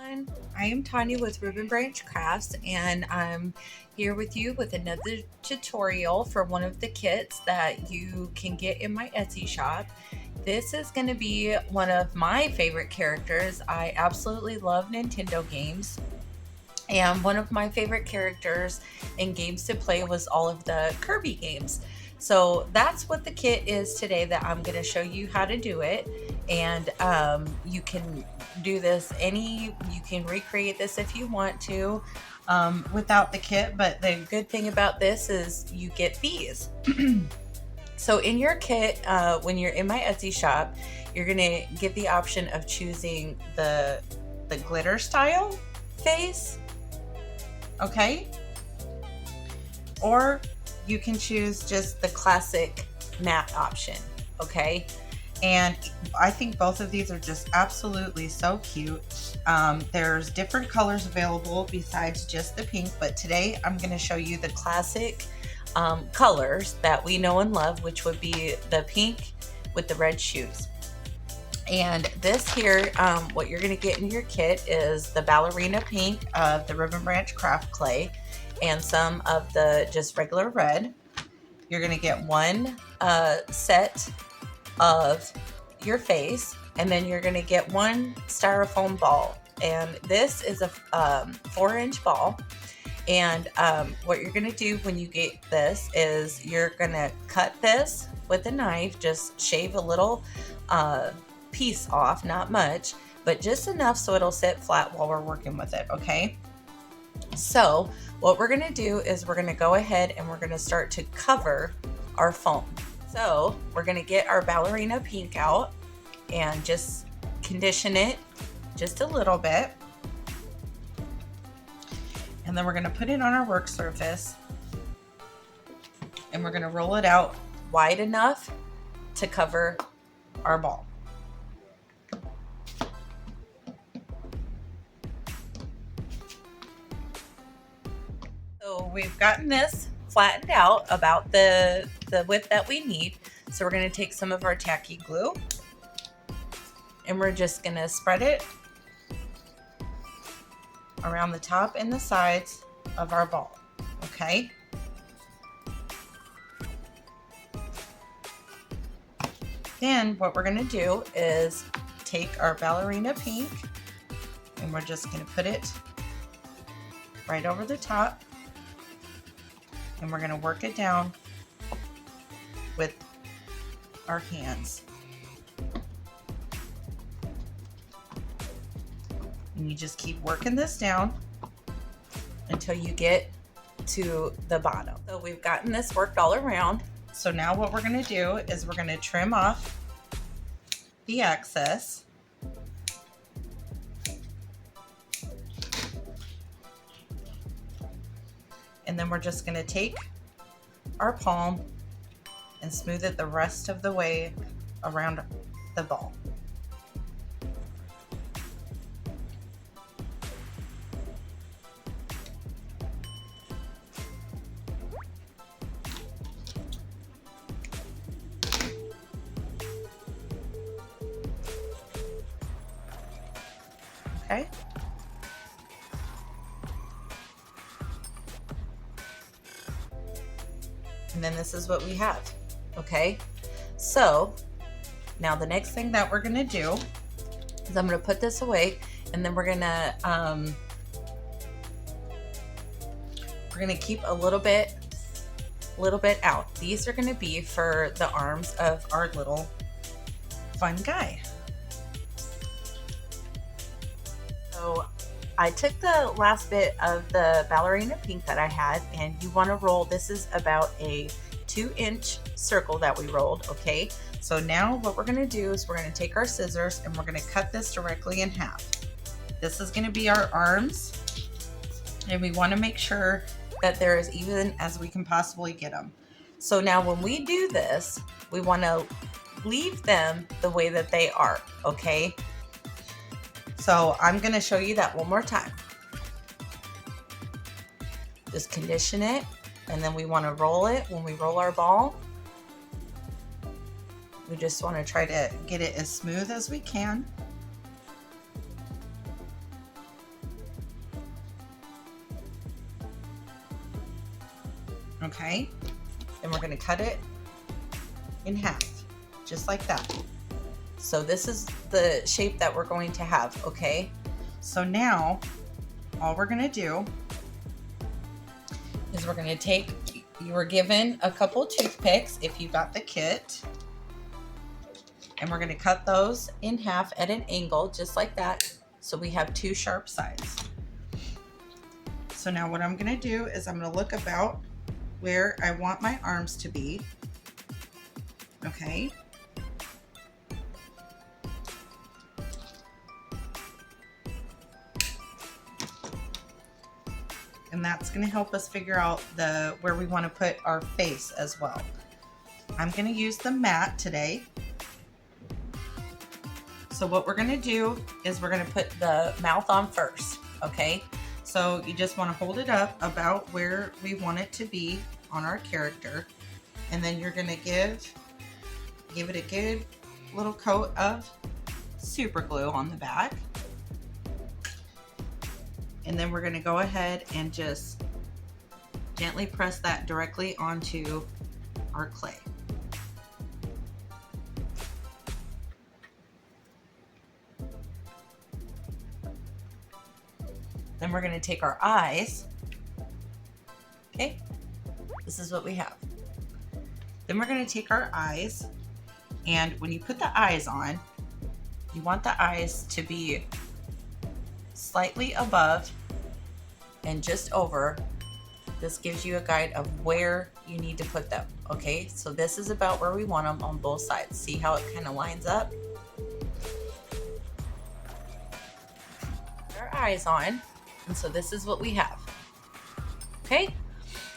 everyone. I am Tanya with Ribbon Branch Crafts, and I'm here with you with another tutorial for one of the kits that you can get in my Etsy shop. This is going to be one of my favorite characters. I absolutely love Nintendo games. And one of my favorite characters and games to play was all of the Kirby games. So that's what the kit is today that I'm going to show you how to do it. And you can do this you can recreate this if you want to without the kit. But the good thing about this is you get these. So in your kit, when you're in my Etsy shop, you're going to get the option of choosing the glitter style face. Okay, or you can choose just the classic matte option. Okay, and I think both of these are just absolutely so cute. There's different colors available besides just the pink, but today I'm going to show you the classic colors that we know and love, which would be the pink with the red shoes. And this here, what you're going to get in your kit is the ballerina pink of the Ribbon Branch Craft Clay and some of the just regular red. You're going to get one set of your face, and then you're going to get one styrofoam ball. And this is a 4-inch ball. And what you're going to do when you get this is you're going to cut this with a knife, just shave a little piece off, not much, but just enough so it'll sit flat while we're working with it. Okay, so what we're going to do is we're going to go ahead and we're going to start to cover our foam. So we're going to get our ballerina pink out and just condition it just a little bit, and then we're going to put it on our work surface and we're going to roll it out wide enough to cover our ball. So we've gotten this flattened out about the width that we need. So we're going to take some of our tacky glue and we're just going to spread it around the top and the sides of our ball. Okay. Then what we're going to do is take our ballerina pink and we're just going to put it right over the top. And we're going to work it down with our hands. And you just keep working this down until you get to the bottom. So we've gotten this worked all around. So now what we're going to do is we're going to trim off the excess. And then we're just going to take our palm and smooth it the rest of the way around the ball. Okay. And then this is what we have. Okay, so now the next thing that we're going to do is I'm going to put this away, and then we're going to keep a little bit out. These are going to be for the arms of our little fun guy. So I took the last bit of the ballerina pink that I had, and you want to roll, this is about a 2-inch circle that we rolled. Okay, so now what we're going to do is we're going to take our scissors and we're going to cut this directly in half. This is going to be our arms, and we want to make sure that they're as even as we can possibly get them. So now when we do this, we want to leave them the way that they are. Okay, so I'm going to show you that one more time. Just condition it, and then we want to roll it. When we roll our ball, we just want to try to get it as smooth as we can. okay? Then we're gonna cut it in half, just like that. So this is the shape that we're going to have, okay? So now, all we're gonna do is we're gonna take, you were given a couple toothpicks if you got the kit, and we're gonna cut those in half at an angle, just like that, so we have two sharp sides. So now what I'm gonna do is I'm gonna look about where I want my arms to be, okay? And that's gonna help us figure out where we wanna put our face as well. I'm gonna use the mat today. So what we're gonna do is we're gonna put the mouth on first, okay? So you just wanna hold it up about where we want it to be on our character. And then you're gonna give it a good little coat of super glue on the back. And then we're gonna go ahead and just gently press that directly onto our clay. Then we're gonna take our eyes, okay? This is what we have. Then we're gonna take our eyes, and when you put the eyes on, you want the eyes to be slightly above and just over. This gives you a guide of where you need to put them, okay? So this is about where we want them on both sides. See how it kind of lines up? Our eyes on, and so this is what we have, okay?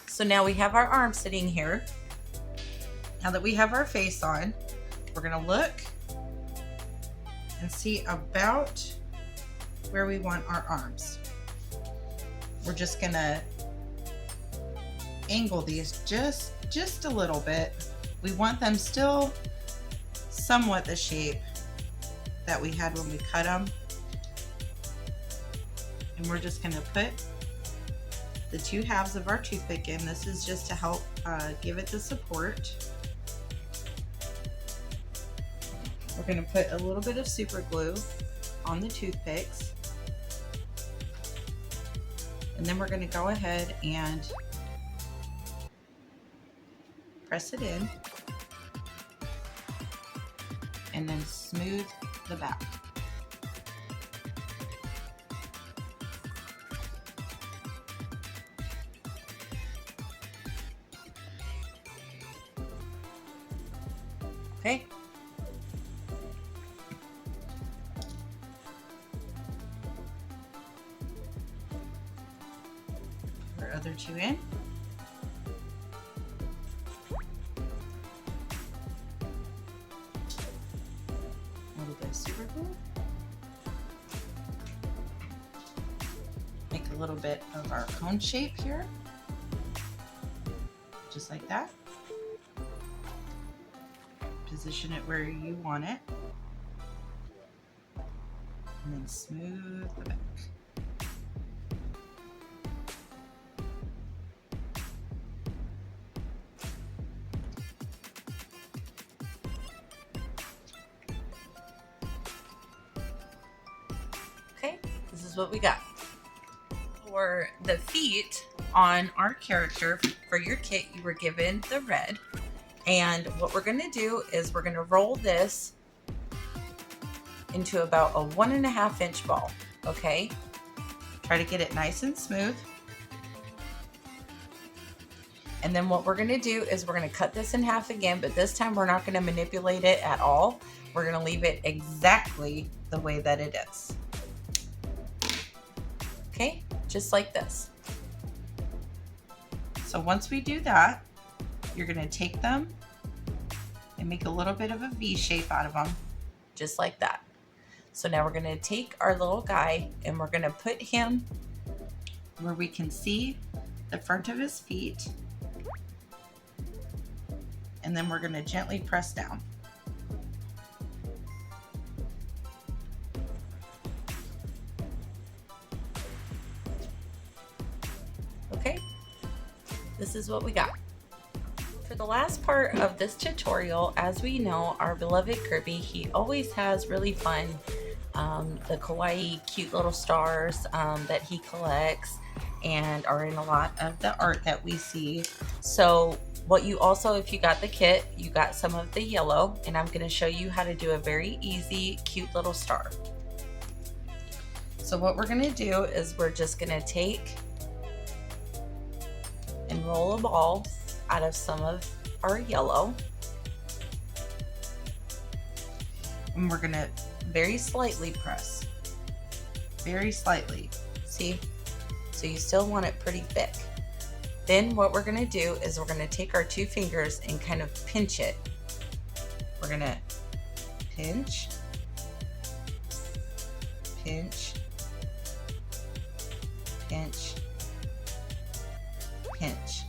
So now we have our arm sitting here. Now that we have our face on, we're gonna look and see about where we want our arms. We're just gonna angle these just a little bit. We want them still somewhat the shape that we had when we cut them. And we're just gonna put the two halves of our toothpick in. This is just to help give it the support. We're gonna put a little bit of super glue on the toothpicks. And then we're gonna go ahead and press it in and then smooth the back. Okay. Our other two in. A little bit of super glue. Make a little bit of our cone shape here. Just like that. Position it where you want it. And then smooth the back. Okay, this is what we got. For the feet on our character, for your kit, you were given the red. And what we're gonna do is we're gonna roll this into about a 1.5 inch ball, okay? Try to get it nice and smooth. And then what we're gonna do is we're gonna cut this in half again, but this time we're not gonna manipulate it at all. We're gonna leave it exactly the way that it is. Okay, just like this. So once we do that, you're gonna take them and make a little bit of a V shape out of them, just like that. So now we're gonna take our little guy and we're gonna put him where we can see the front of his feet. And then we're gonna gently press down. Okay. this is what we got. For the last part of this tutorial, as we know, our beloved Kirby, he always has really fun, the kawaii, cute little stars that he collects and are in a lot of the art that we see. So what you also, if you got the kit, you got some of the yellow, and I'm going to show you how to do a very easy, cute little star. So what we're going to do is we're just going to take and roll a ball out of some of our yellow, and we're going to very slightly press, very slightly, see? So you still want it pretty thick. Then what we're going to do is we're going to take our 2 fingers and kind of pinch it. We're going to pinch, pinch, pinch, pinch.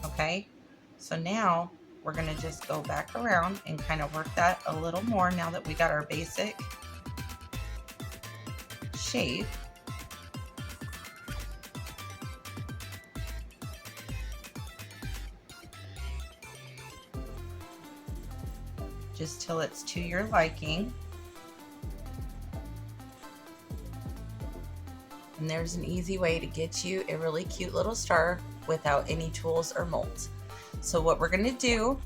Okay, so now we're going to just go back around and kind of work that a little more now that we got our basic shape. Just till it's to your liking. And there's an easy way to get you a really cute little star without any tools or molds. So what we're gonna do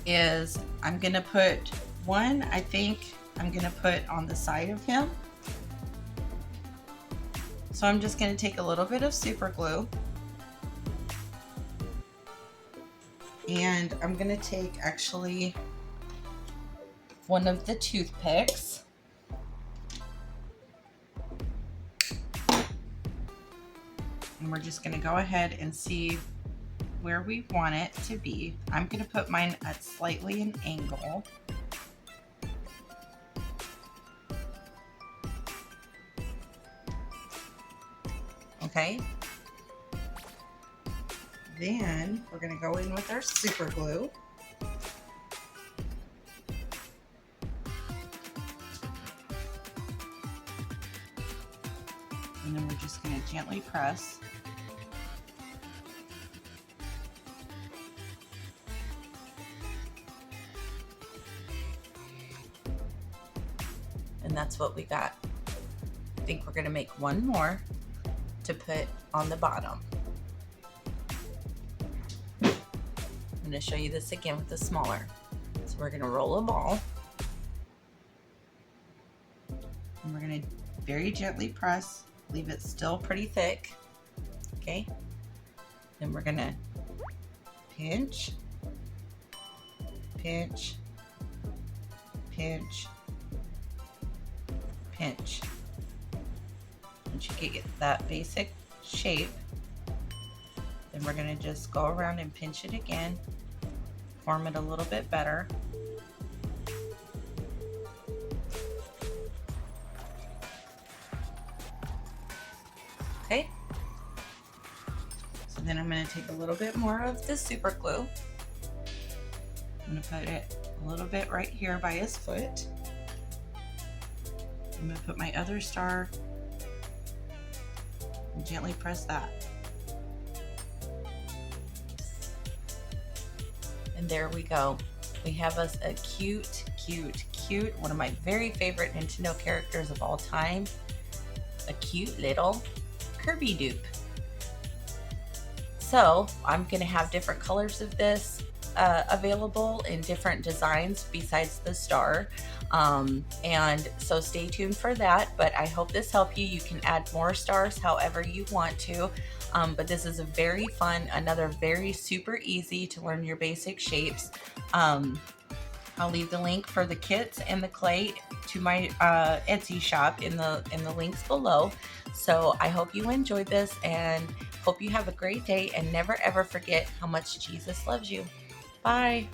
is I'm gonna put one, I think I'm gonna put on the side of him. So I'm just gonna take a little bit of super glue, and I'm gonna take actually one of the toothpicks, and we're just going to go ahead and see where we want it to be. I'm going to put mine at slightly an angle. Okay. Then we're going to go in with our super glue. And then we're just going to gently press. And that's what we got. I think we're going to make one more to put on the bottom. I'm going to show you this again with the smaller. So we're going to roll a ball. And we're going to very gently press. Leave it still pretty thick. Okay. Then we're going to pinch, pinch, pinch, pinch. Once you get that basic shape, then we're going to just go around and pinch it again, form it a little bit better. Okay. So then I'm going to take a little bit more of the super glue. I'm going to put it a little bit right here by his foot. I'm going to put my other star and gently press that. And there we go. We have us a cute, one of my very favorite Nintendo characters of all time. A cute little Kirby dupe. So I'm going to have different colors of this available in different designs besides the star. And so stay tuned for that, but I hope this helped you. You can add more stars however you want to, but this is a very fun, another very super easy to learn your basic shapes. I'll leave the link for the kits and the clay to my Etsy shop in the links below. So I hope you enjoyed this and hope you have a great day, and never ever forget how much Jesus loves you. Bye.